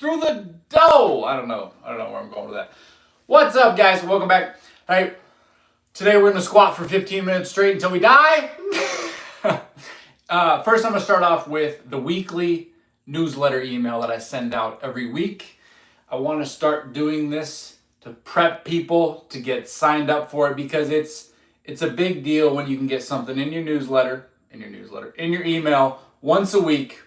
through the dough. I don't know where I'm going with that. What's up, guys? Welcome back. All right, today we're gonna squat for 15 minutes straight until we die. First, I'm gonna start off with the weekly newsletter email that I send out every week. I want to start doing this to prep people to get signed up for it because it's a big deal when you can get something in your in your email once a week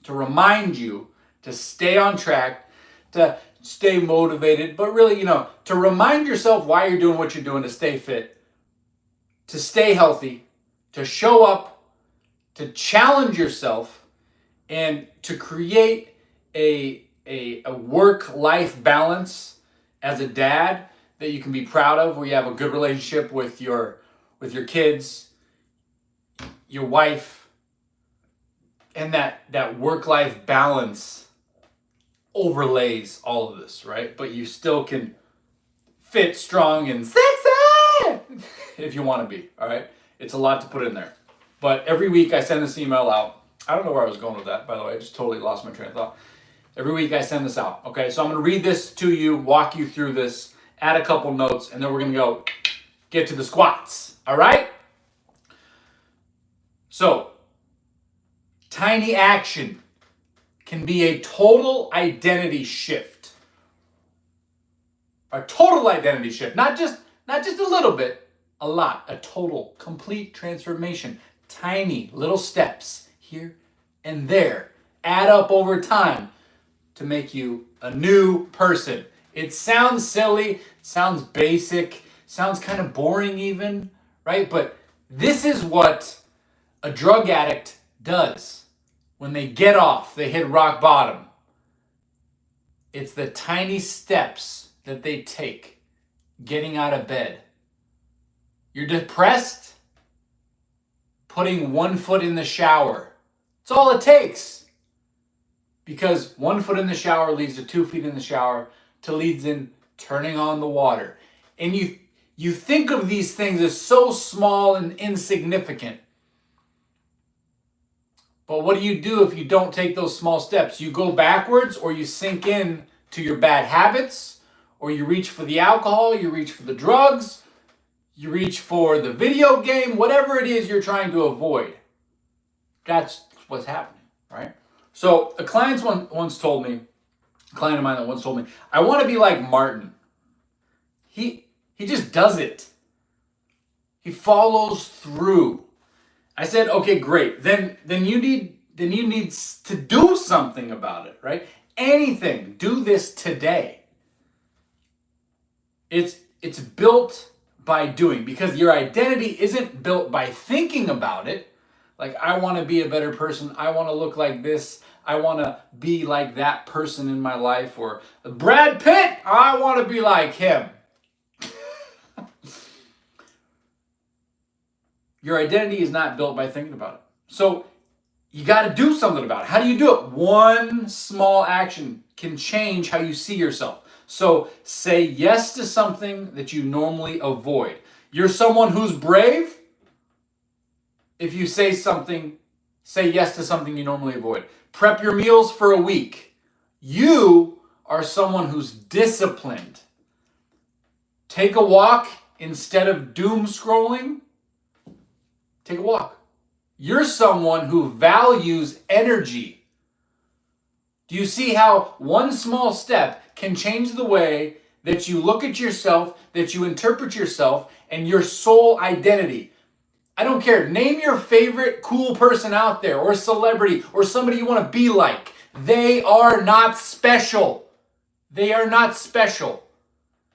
to remind you to stay on track, to stay motivated, but really, to remind yourself why you're doing what you're doing, to stay fit, to stay healthy, to show up, to challenge yourself, and to create a work-life balance as a dad that you can be proud of, where you have a good relationship with your kids, your wife, and that work-life balance overlays all of this, right? But you still can fit, strong, and sexy if you want to be, all right? It's a lot to put in there. But every week I send this email out. I don't know where I was going with that, by the way. I just totally lost my train of thought. Every week I send this out, okay? So I'm going to read this to you, walk you through this, add a couple notes, and then we're going to go get to the squats, all right? So, tiny action can be a total identity shift. A total identity shift, not just a little bit, a lot, a total, complete transformation. Tiny little steps here and there add up over time to make you a new person. It sounds silly, sounds basic, sounds kind of boring even, right? But this is what a drug addict does when they get off, they hit rock bottom. It's the tiny steps that they take getting out of bed. You're depressed? Putting one foot in the shower. It's all it takes. Because 1 foot in the shower leads to 2 feet in the shower, to leads in turning on the water. And you think of these things as so small and insignificant. But what do you do if you don't take those small steps? You go backwards, or you sink in to your bad habits, or you reach for the alcohol, you reach for the drugs, you reach for the video game, whatever it is you're trying to avoid. That's what's happening, right? So a client of mine that once told me, I want to be like Martin. He just does it. He follows through. I said, okay, great. Then you need to do something about it, right? Anything. Do this today. It's built by doing, because your identity isn't built by thinking about it. Like, I want to be a better person. I want to look like this. I want to be like that person in my life. Or Brad Pitt, I want to be like him. Your identity is not built by thinking about it. So you got to do something about it. How do you do it? One small action can change how you see yourself. So say yes to something that you normally avoid. You're someone who's brave. If you say yes to something you normally avoid. Prep your meals for a week. You are someone who's disciplined. Take a walk instead of doom scrolling. Take a walk. You're someone who values energy. Do you see how one small step can change the way that you look at yourself, that you interpret yourself, and your soul identity? I don't care. Name your favorite cool person out there, or celebrity, or somebody you want to be like. They are not special. They are not special.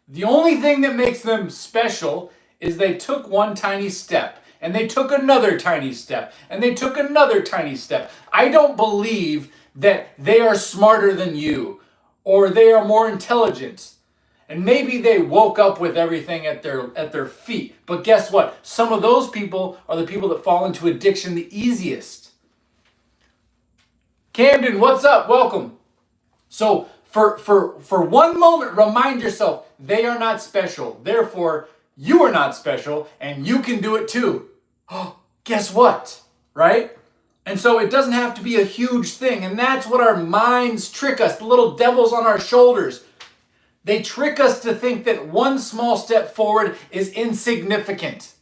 The only thing that makes them special is they took one tiny step, and they took another tiny step, and they took another tiny step. I don't believe that they are smarter than you, or they are more intelligent. And maybe they woke up with everything at their feet. But guess what? Some of those people are the people that fall into addiction the easiest. Camden, what's up? Welcome. So for one moment, remind yourself, they are not special. Therefore, you are not special, and you can do it too. Oh, guess what? Right? And so it doesn't have to be a huge thing. And that's what our minds trick us, the little devils on our shoulders. They trick us to think that one small step forward is insignificant.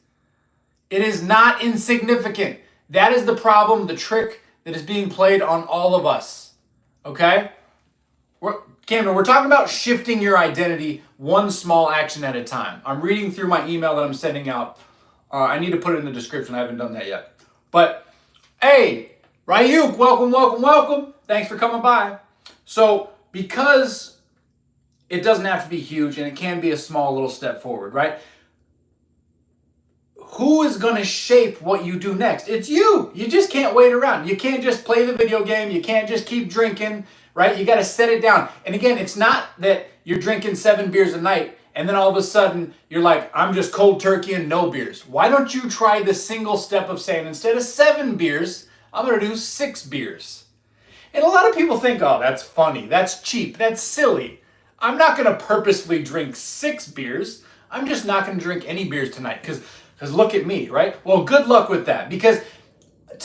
It is not insignificant. That is the problem, the trick that is being played on all of us. Okay? Camden, we're talking about shifting your identity one small action at a time. I'm reading through my email that I'm sending out. I need to put it in the description. I haven't done that yet. But, hey, Ryuk, welcome. Thanks for coming by. So, because it doesn't have to be huge and it can be a small little step forward, right? Who is going to shape what you do next? It's you. You just can't wait around. You can't just play the video game. You can't just keep drinking, right? You got to set it down. And again, it's not that you're drinking 7 beers a night and then all of a sudden you're like, I'm just cold turkey and no beers. Why don't you try the single step of saying, instead of 7 beers, I'm going to do 6 beers. And a lot of people think, oh, that's funny. That's cheap. That's silly. I'm not going to purposefully drink 6 beers. I'm just not going to drink any beers tonight because look at me, right? Well, good luck with that, because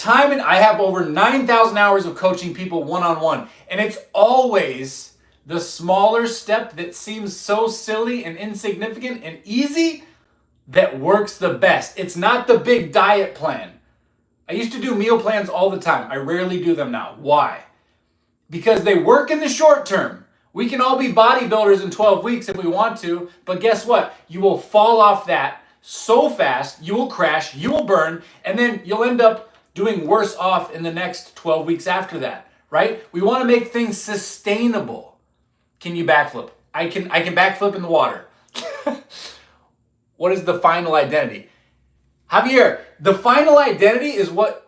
I have over 9,000 hours of coaching people one-on-one, and it's always the smaller step that seems so silly and insignificant and easy that works the best. It's not the big diet plan. I used to do meal plans all the time. I rarely do them now. Why? Because they work in the short term. We can all be bodybuilders in 12 weeks if we want to, but guess what? You will fall off that so fast, you will crash, you will burn, and then you'll end up doing worse off in the next 12 weeks after that, right? We want to make things sustainable. Can you backflip? I can backflip in the water. What is the final identity? Javier, the final identity is not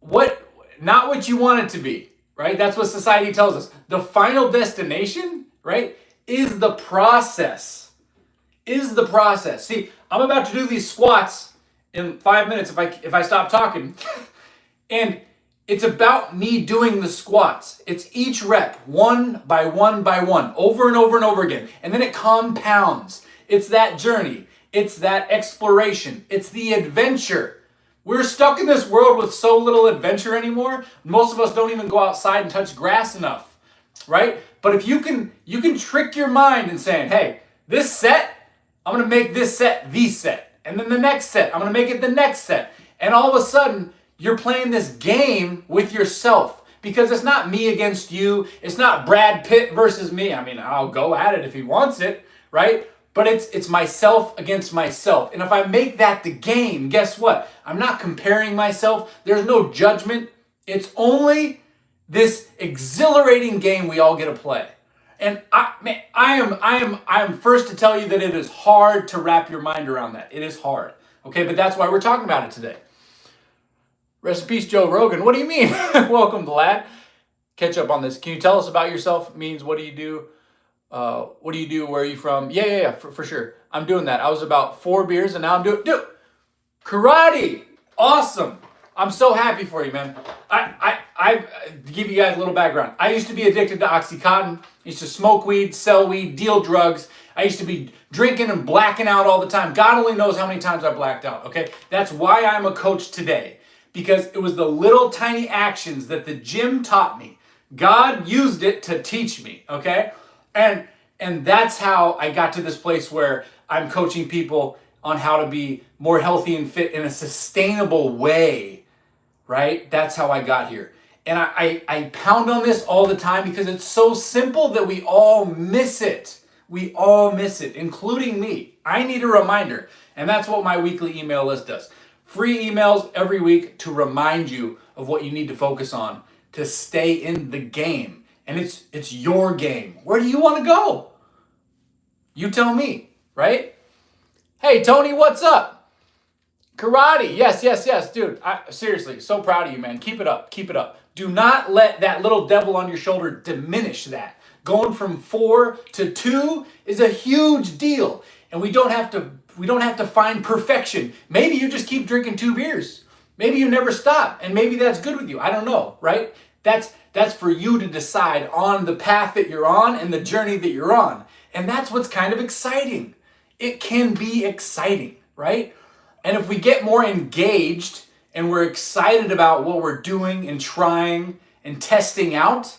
what you want it to be, right? That's what society tells us. The final destination, right, is the process. See, I'm about to do these squats in 5 minutes if I stop talking. And it's about me doing the squats. It's each rep, one by one by one, over and over and over again. And then it compounds. It's that journey. It's that exploration. It's the adventure. We're stuck in this world with so little adventure anymore. Most of us don't even go outside and touch grass enough, right? But if you can trick your mind in saying, hey, this set, I'm going to make this set the set. And then the next set, I'm going to make it the next set. And all of a sudden, you're playing this game with yourself. Because it's not me against you. It's not Brad Pitt versus me. I mean, I'll go at it if he wants it, right? But it's myself against myself. And if I make that the game, guess what? I'm not comparing myself. There's no judgment. It's only this exhilarating game we all get to play. And I am first to tell you that it is hard to wrap your mind around that. It is hard. Okay, but that's why we're talking about it today. Rest in peace, Joe Rogan. What do you mean? Welcome, lad. Catch up on this. Can you tell us about yourself? Means what do you do? What do you do? Where are you from? Yeah, for sure. I'm doing that. I was about 4 beers and now I'm doing karate. Awesome. I'm so happy for you, man. I to give you guys a little background. I used to be addicted to Oxycontin. I used to smoke weed, sell weed, deal drugs. I used to be drinking and blacking out all the time. God only knows how many times I blacked out, okay? That's why I'm a coach today. Because it was the little tiny actions that the gym taught me. God used it to teach me, okay? And that's how I got to this place where I'm coaching people on how to be more healthy and fit in a sustainable way, right? That's how I got here. And I pound on this all the time because it's so simple that we all miss it. We all miss it, including me. I need a reminder. And that's what my weekly email list does. Free emails every week to remind you of what you need to focus on to stay in the game. And it's your game. Where do you want to go? You tell me, right? Hey, Tony, what's up? Karate. Yes, dude. Seriously, so proud of you, man. Keep it up. Do not let that little devil on your shoulder diminish that. Going from 4 to 2 is a huge deal. And we don't have to find perfection. Maybe you just keep drinking 2 beers. Maybe you never stop, and maybe that's good with you. I don't know, right? That's for you to decide on the path that you're on and the journey that you're on. And that's what's kind of exciting. It can be exciting, right? And if we get more engaged and we're excited about what we're doing and trying and testing out,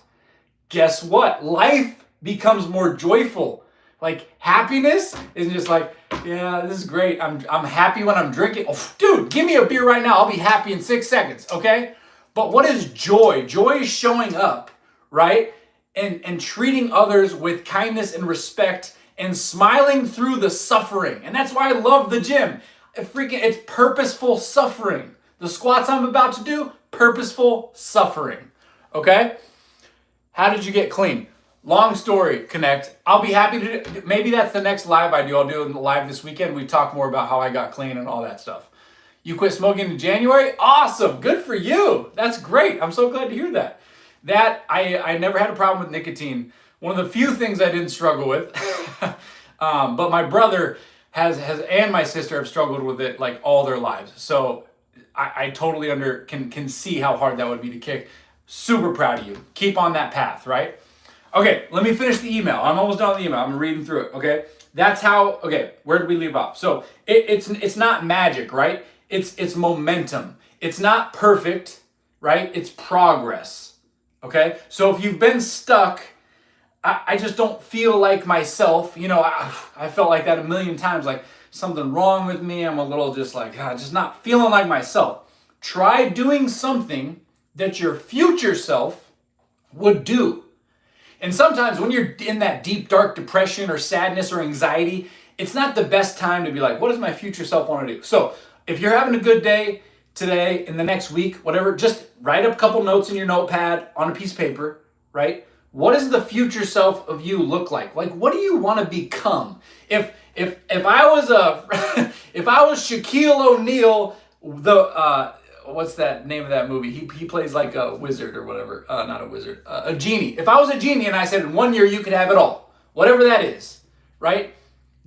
guess what? Life becomes more joyful. Like happiness isn't just like, yeah, this is great. I'm happy when I'm drinking. Oh, dude, give me a beer right now. I'll be happy in 6 seconds, okay? But what is joy? Joy is showing up, right? And treating others with kindness and respect and smiling through the suffering. And that's why I love the gym. It's purposeful suffering. The squats I'm about to do, purposeful suffering, okay? How did you get clean? Long story, Connect. I'll be happy to do, maybe that's the next live I do. I'll do it live this weekend. We talk more about how I got clean and all that stuff. You quit smoking in January? Awesome. Good for you. That's great. I'm so glad to hear that. I never had a problem with nicotine. One of the few things I didn't struggle with. But my brother has and my sister have struggled with it like all their lives. So I totally can see how hard that would be to kick. Super proud of you. Keep on that path, right? Okay, let me finish the email. I'm almost done with the email. I'm reading through it, okay? That's how, okay, where did we leave off? So it's not magic, right? It's momentum. It's not perfect, right? It's progress, okay? So if you've been stuck, I just don't feel like myself. You know, I felt like that a million times, like something wrong with me. I'm a little just like, just not feeling like myself. Try doing something that your future self would do. And sometimes when you're in that deep, dark depression or sadness or anxiety, it's not the best time to be like, what does my future self want to do? So if you're having a good day today, in the next week, whatever, just write up a couple notes in your notepad on a piece of paper, right? What does the future self of you look like? Like, what do you want to become? If I was if I was Shaquille O'Neal, what's that name of that movie? He plays like a wizard or whatever. Not a wizard, a genie. If I was a genie and I said in 1 year you could have it all, whatever that is, right?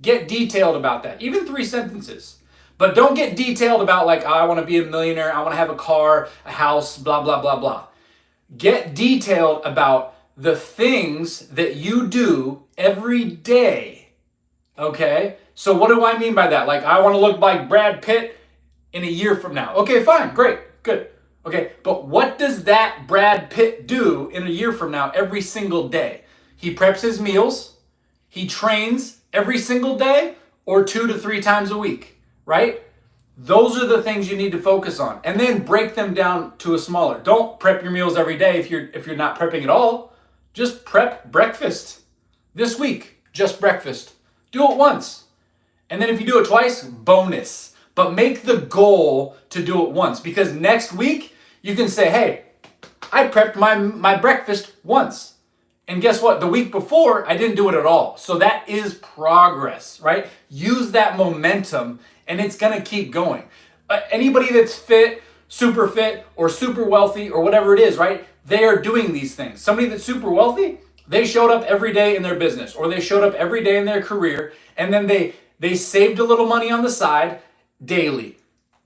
Get detailed about that. Even 3 sentences. But don't get detailed about like, I want to be a millionaire, I want to have a car, a house, blah, blah, blah, blah. Get detailed about the things that you do every day, okay? So what do I mean by that? Like, I want to look like Brad Pitt in a year from now. Okay, fine, great, good. Okay, but what does that Brad Pitt do in a year from now every single day? He preps his meals, he trains every single day, or 2 to 3 times a week, right? Those are the things you need to focus on, and then break them down to a smaller. Don't prep your meals every day if you're not prepping at all. Just prep breakfast. This week, just breakfast. Do it once. And then if you do it twice, bonus. But make the goal to do it once, because next week you can say, hey, I prepped my breakfast once. And guess what? The week before, I didn't do it at all. So that is progress, right? Use that momentum and it's going to keep going. Anybody that's fit, or super wealthy or whatever it is, right? They are doing these things. Somebody that's super wealthy, they showed up every day in their business, or they showed up every day in their career, and then they saved a little money on the side daily,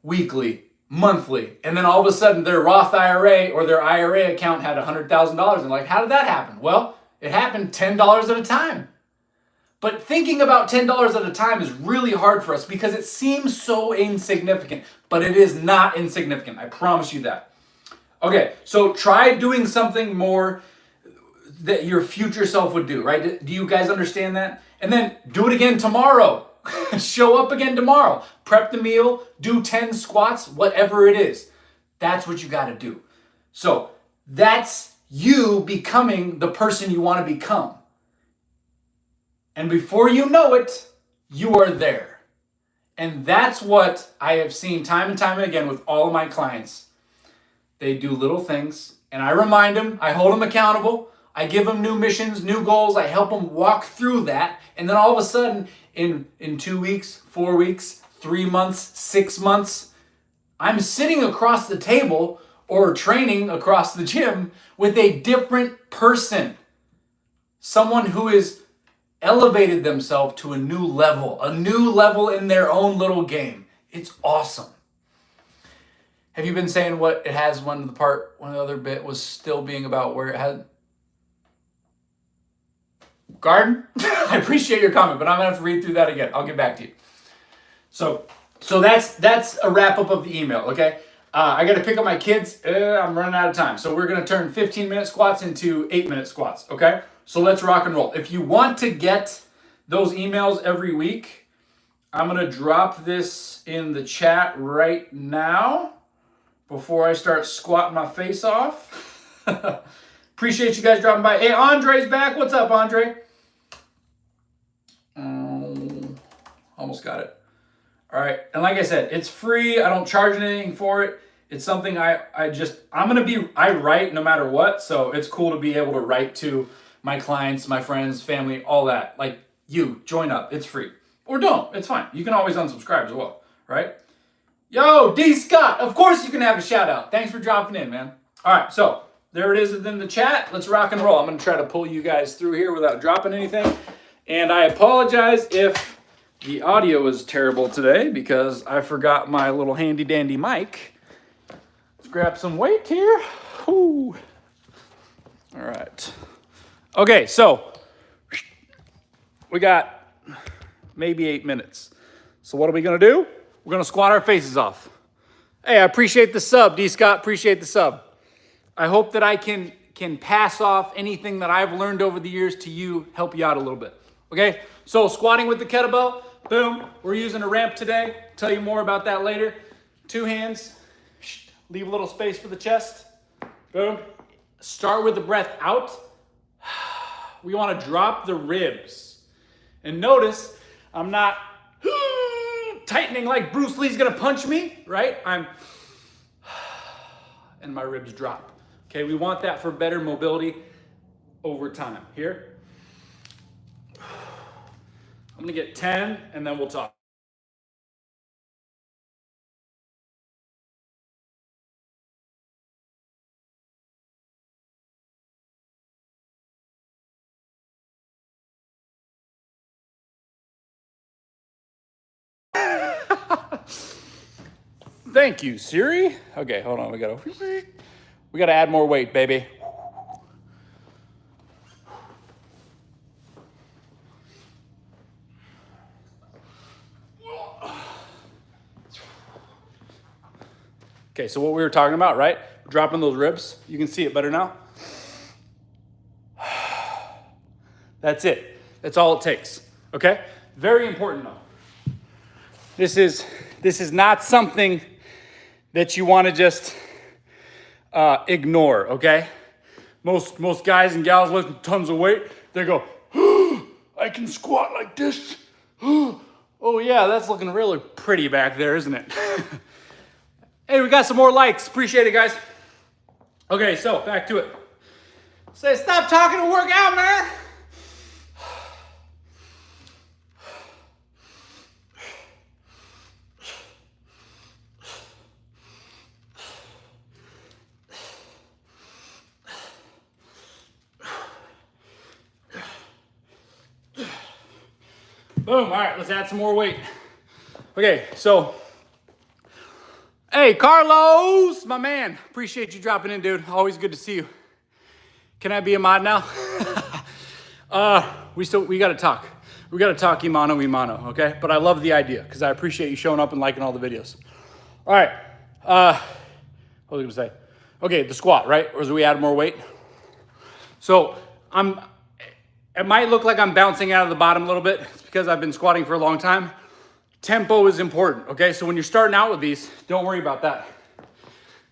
weekly, monthly, and then all of a sudden their Roth IRA or their IRA account had $100,000. And like, how did that happen? Well, it happened $10 at a time. But thinking about $10 at a time is really hard for us because it seems so insignificant, but it is not insignificant. I promise you that. Okay, so try doing something more that your future self would do, right? Do you guys understand that? And then do it again tomorrow. Show up again tomorrow. Prep the meal, do 10 squats, whatever it is. That's what you got to do. So that's you becoming the person you want to become. And before you know it, you are there. And that's what I have seen time and time again with all of my clients. They do little things, and I remind them, I hold them accountable, I give them new missions, new goals, I help them walk through that, and then all of a sudden, in 2 weeks, 4 weeks, 3 months, 6 months, I'm sitting across the table or training across the gym with a different person. Someone who is elevated themselves to a new level in their own little game. It's awesome. Have you been saying what it has when the other bit was still being about where it had garden? I appreciate your comment, but I'm gonna have to read through that again. I'll get back to you. So that's a wrap up of the email, okay? I got to pick up my kids. I'm running out of time. So we're going to turn 15-minute squats into 8-minute squats, okay? So let's rock and roll. If you want to get those emails every week, I'm going to drop this in the chat right now before I start squatting my face off. Appreciate you guys dropping by. Hey, Andre's back. What's up, Andre? Almost got it. All right. And like I said, it's free. I don't charge anything for it. It's something I write no matter what. So it's cool to be able to write to my clients, my friends, family, all that. Like, you join up. It's free. Or don't. It's fine. You can always unsubscribe as well, right? Yo, D. Scott. Of course you can have a shout out. Thanks for dropping in, man. All right. So there it is in the chat. Let's rock and roll. I'm going to try to pull you guys through here without dropping anything. And I apologize if the audio is terrible today because I forgot my little handy dandy mic. Let's grab some weight here. Whew. All right. Okay, so we got maybe 8 minutes. So what are we going to do? We're going to squat our faces off. Hey, I appreciate the sub, D. Scott. Appreciate the sub. I hope that I can pass off anything that I've learned over the years to you, help you out a little bit. Okay, so squatting with the kettlebell, boom. We're using a ramp today. Tell you more about that later. 2 hands, leave a little space for the chest. Boom. Start with the breath out. We want to drop the ribs. And notice I'm not tightening like Bruce Lee's gonna punch me, right? And my ribs drop. Okay, we want that for better mobility over time. Here. I'm gonna get 10 and then we'll talk. Thank you, Siri. Okay, hold on. We gotta add more weight, baby. Okay, so what we were talking about, right? Dropping those ribs. You can see it better now. That's it. That's all it takes. Okay? Very important though. This is not something that you want to just ignore, okay? Most guys and gals lifting tons of weight, they go, I can squat like this. Oh yeah, that's looking really pretty back there, isn't it? Hey, we got some more likes. Appreciate it, guys. Okay, so back to it. Say, stop talking to work out, man. Boom. All right, let's add some more weight. Okay, so, hey, Carlos, my man. Appreciate you dropping in, dude. Always good to see you. Can I be a mod now? We got to talk. We got to talk imano, okay? But I love the idea because I appreciate you showing up and liking all the videos. All right. What was I going to say? Okay, the squat, right? Or as we add more weight. So it might look like I'm bouncing out of the bottom a little bit. It's because I've been squatting for a long time. Tempo is important, okay? So when you're starting out with these, don't worry about that.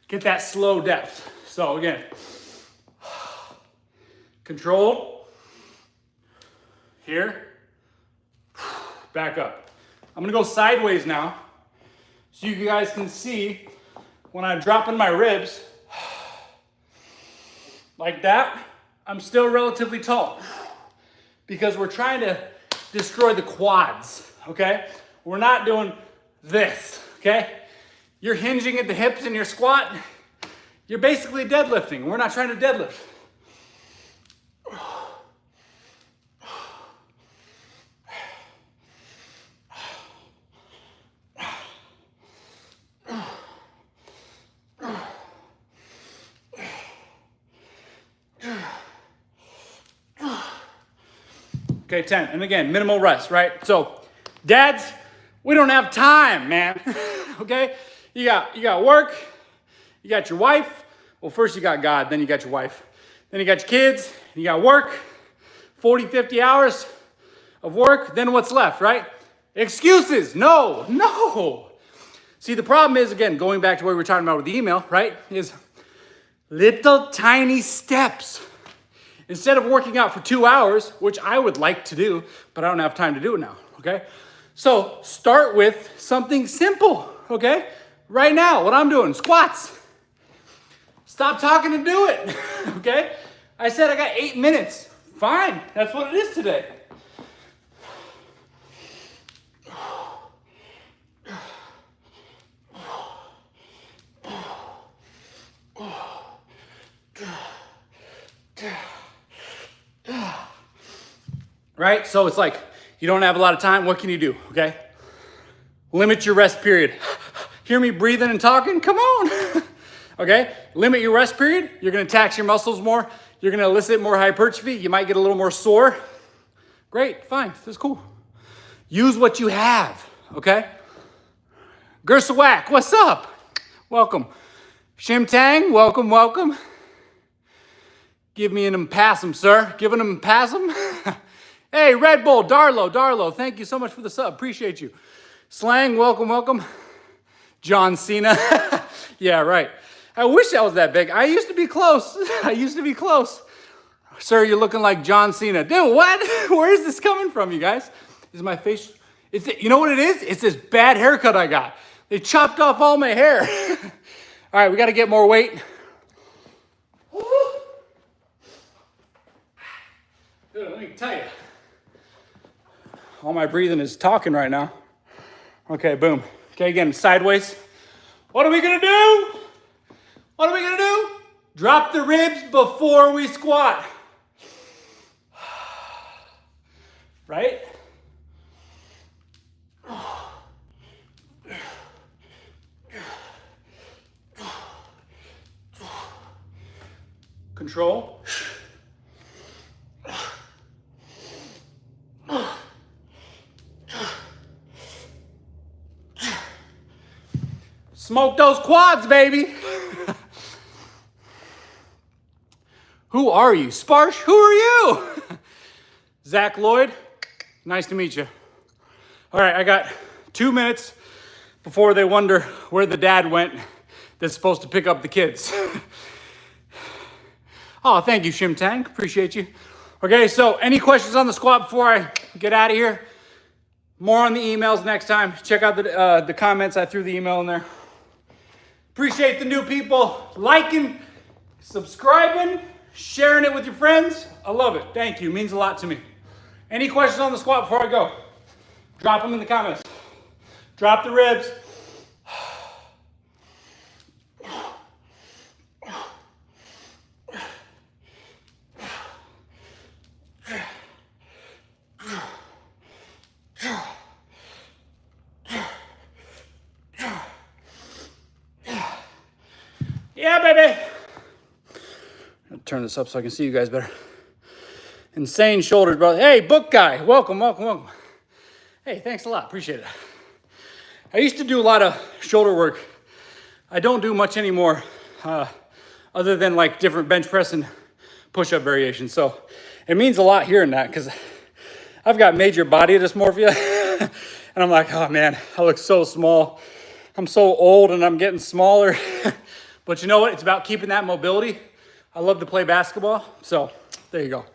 Get that slow depth. So again, controlled. Here. Back up. I'm gonna go sideways now so you guys can see when I'm dropping my ribs like that, I'm still relatively tall because we're trying to destroy the quads, okay? We're not doing this, okay? You're hinging at the hips in your squat. You're basically deadlifting. We're not trying to deadlift. Okay, 10. And again, minimal rest, right? So, dads, we don't have time, man. Okay? You got work, You got your wife. Well, first you got God, then you got your wife. Then you got your kids, you got work, 40, 50 hours of work. Then what's left, right? Excuses. No. See, the problem is, again, going back to what we were talking about with the email, right, is little tiny steps. Instead of working out for 2 hours, which I would like to do, but I don't have time to do it now, okay? So start with something simple, okay? Right now, what I'm doing, squats. Stop talking and do it, okay? I said I got 8 minutes. Fine, that's what it is today. Right? So it's like, you don't have a lot of time, what can you do, okay? Limit your rest period. Hear me breathing and talking? Come on. Okay? Limit your rest period. You're gonna tax your muscles more. You're gonna elicit more hypertrophy. You might get a little more sore. Great, fine, this is cool. Use what you have, okay? Gersawak, what's up? Welcome. Shim Tang, welcome. Give me an impassum, sir. Give an impassum. Hey, Red Bull, Darlo, thank you so much for the sub. Appreciate you. Slang, welcome. John Cena. Yeah, right. I wish I was that big. I used to be close. Sir, you're looking like John Cena. Dude, what? Where is this coming from, you guys? Is my face... You know what it is? It's this bad haircut I got. They chopped off all my hair. All right, we got to get more weight. Dude, let me tell you. All my breathing is talking right now. Okay, boom. Okay, again, sideways. What are we gonna do? Drop the ribs before we squat. Right? Control. Smoke those quads, baby. Who are you? Sparsh, who are you? Zach Lloyd, nice to meet you. All right, I got 2 minutes before they wonder where the dad went that's supposed to pick up the kids. Oh, thank you, Shim Tang. Appreciate you. Okay, so any questions on the squat before I get out of here? More on the emails next time. Check out the comments. I threw the email in there. Appreciate the new people liking, subscribing, sharing it with your friends. I love it. Thank you. It means a lot to me. Any questions on the squat before I go? Drop them in the comments. Drop the ribs. Yeah, baby. I'll turn this up so I can see you guys better. Insane shoulders, brother. Hey, book guy. Welcome. Hey, thanks a lot. Appreciate it. I used to do a lot of shoulder work. I don't do much anymore, other than like different bench press and push-up variations. So it means a lot hearing that because I've got major body dysmorphia. And I'm like, oh man, I look so small. I'm so old and I'm getting smaller. But you know what? It's about keeping that mobility. I love to play basketball. So there you go.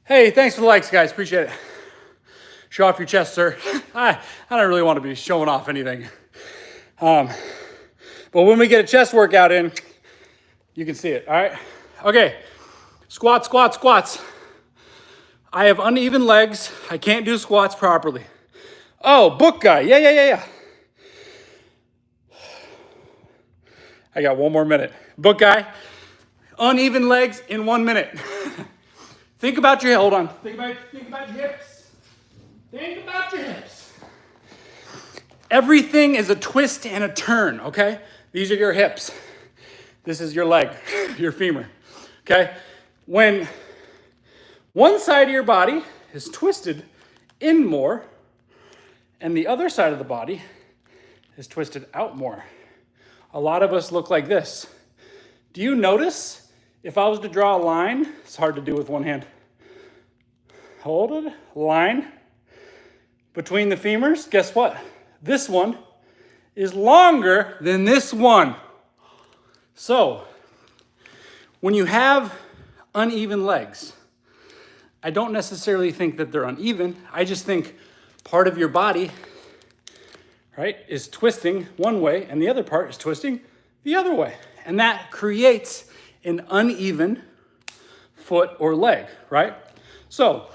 Hey, thanks for the likes, guys. Appreciate it. Show off your chest, sir. I don't really want to be showing off anything. But when we get a chest workout in, you can see it, all right? Okay, squats. I have uneven legs. I can't do squats properly. Oh, book guy. Yeah. I got 1 more minute. Book guy, uneven legs in 1 minute. Think about your, hold on. Think about your hips. Think about your hips. Everything is a twist and a turn, okay? These are your hips. This is your leg, your femur, okay? When one side of your body is twisted in more and the other side of the body is twisted out more. a lot of us look like this. Do you notice if I was to draw a line, it's hard to do with one hand. Hold it, line between the femurs, guess what? This one is longer than this one. So, when you have uneven legs, I don't necessarily think that they're uneven. I just think part of your body, right, is twisting one way and the other part is twisting the other way. And that creates an uneven foot or leg, right? So,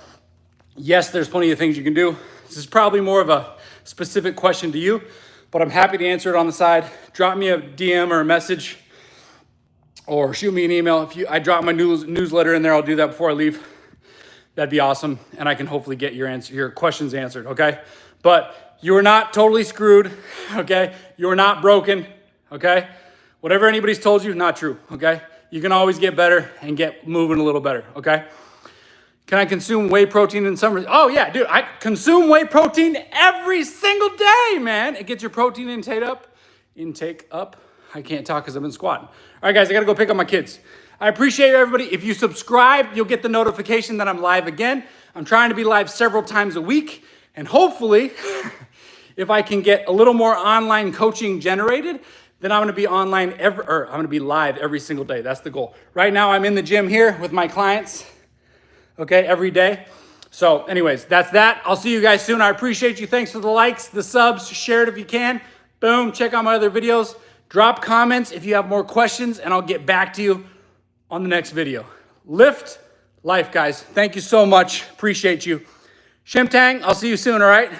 yes, there's plenty of things you can do. This is probably more of a specific question to you, but I'm happy to answer it on the side. Drop me a DM or a message or shoot me an email. I drop my newsletter in there, I'll do that before I leave. That'd be awesome, and I can hopefully get your questions answered, okay? But you are not totally screwed, okay? You are not broken, okay? Whatever anybody's told you, not true, okay? You can always get better and get moving a little better, okay? Can I consume whey protein in some? Oh yeah, dude, I consume whey protein every single day, man. It gets your protein intake up. I can't talk because I've been squatting. All right, guys, I gotta go pick up my kids. I appreciate everybody. If you subscribe, you'll get the notification that I'm live again. I'm trying to be live several times a week, and hopefully, if I can get a little more online coaching generated, then I'm gonna be I'm gonna be live every single day. That's the goal. Right now, I'm in the gym here with my clients, okay, every day. So anyways, that's that. I'll see you guys soon. I appreciate you. Thanks for the likes, the subs, share it if you can. Boom, check out my other videos. Drop comments if you have more questions, and I'll get back to you on the next video. Lift life, guys. Thank you so much. Appreciate you. Shim Tang, I'll see you soon, all right?